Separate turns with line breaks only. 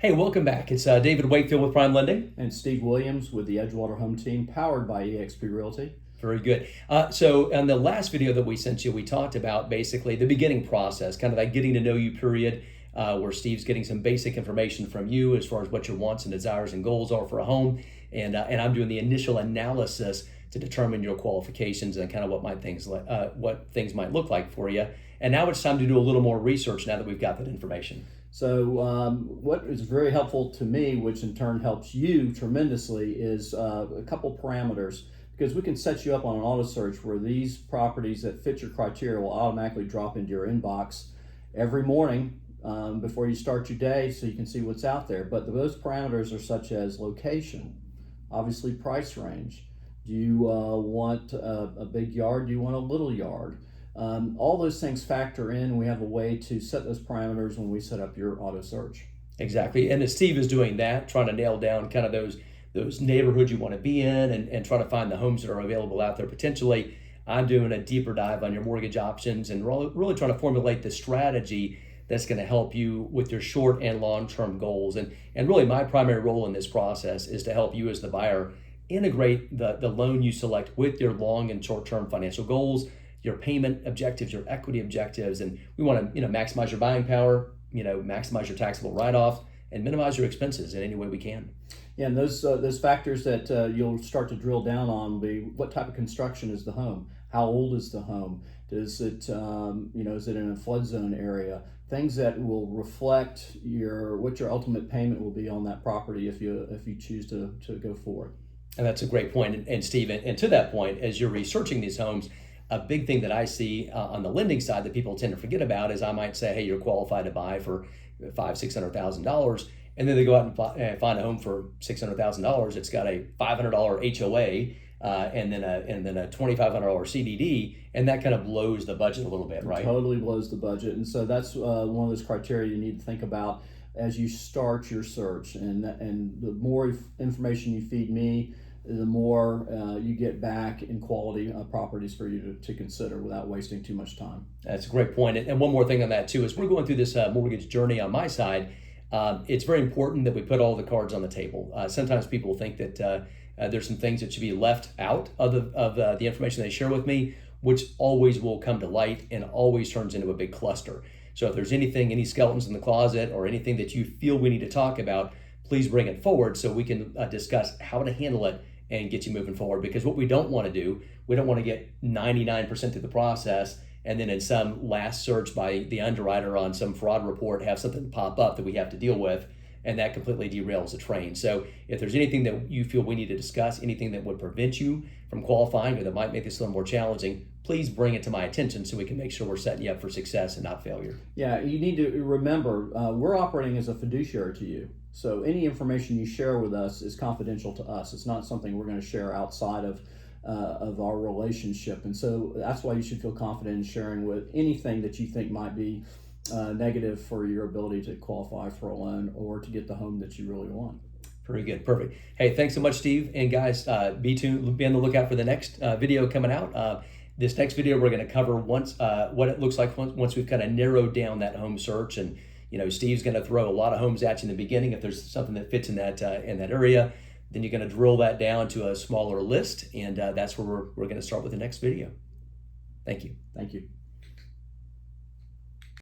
Hey, welcome back. It's David Wakefield with Prime Lending.
And Steve Williams with the Edgewater Home Team, powered by eXp Realty.
Very good. So on the last video that we sent you, we talked about basically the beginning process, kind of that getting to know you period, where Steve's getting some basic information from you as far as what your wants and desires and goals are for a home. And I'm doing the initial analysis to determine your qualifications and kind of what things might look like for you. And now it's time to do a little more research now that we've got that information.
So what is very helpful to me, which in turn helps you tremendously, is a couple parameters, because we can set you up on an auto search where these properties that fit your criteria will automatically drop into your inbox every morning before you start your day, so you can see what's out there. But those parameters are such as location, obviously price range. Do you want a big yard? Do you want a little yard? All those things factor in. We have a way to set those parameters when we set up your auto search.
Exactly. And as Steve is doing that, trying to nail down kind of those neighborhoods you want to be in and try to find the homes that are available out there potentially, I'm doing a deeper dive on your mortgage options and really trying to formulate the strategy that's going to help you with your short and long-term goals. And really my primary role in this process is to help you as the buyer integrate the loan you select with your long and short-term financial goals, your payment objectives, your equity objectives, and we want to maximize your buying power, maximize your taxable write-off, and minimize your expenses in any way we can.
Yeah, and those factors that you'll start to drill down on will be: what type of construction is the home? How old is the home? Is it is it in a flood zone area? Things that will reflect what your ultimate payment will be on that property if you choose to go forward.
And that's a great point. And Steve, and to that point, as you're researching these homes, a big thing that I see on the lending side that people tend to forget about is I might say, hey, you're qualified to buy for $500,000-$600,000, and then they go out and find a home for $600,000. It's got a $500 HOA and then a $2,500 CDD, and that kind of blows the budget a little bit, right?
It totally blows the budget, and so that's one of those criteria you need to think about as you start your search. And the more information you feed me, the more you get back in quality properties for you to consider without wasting too much time.
That's a great point. And one more thing on that too, is we're going through this mortgage journey on my side. It's very important that we put all the cards on the table. Sometimes people think that there's some things that should be left out of the information they share with me, which always will come to light and always turns into a big cluster. So if there's any skeletons in the closet or anything that you feel we need to talk about, please bring it forward so we can discuss how to handle it and get you moving forward. Because what we don't want to do, we don't want to get 99% through the process and then in some last search by the underwriter on some fraud report have something pop up that we have to deal with, and that completely derails the train. So if there's anything that you feel we need to discuss, anything that would prevent you from qualifying or that might make this a little more challenging, please bring it to my attention so we can make sure we're setting you up for success and not failure.
Yeah, you need to remember, we're operating as a fiduciary to you. So any information you share with us is confidential to us. It's not something we're going to share outside of our relationship. And so that's why you should feel confident in sharing with anything that you think might be negative for your ability to qualify for a loan or to get the home that you really want.
Very good. Perfect. Hey, thanks so much, Steve. And guys, be on the lookout for the next video coming out. This next video, we're going to cover what it looks like once we've kind of narrowed down that home search. And Steve's going to throw a lot of homes at you in the beginning. If there's something that fits in that area, then you're going to drill that down to a smaller list, and that's where we're going to start with the next video. Thank you.
Thank you.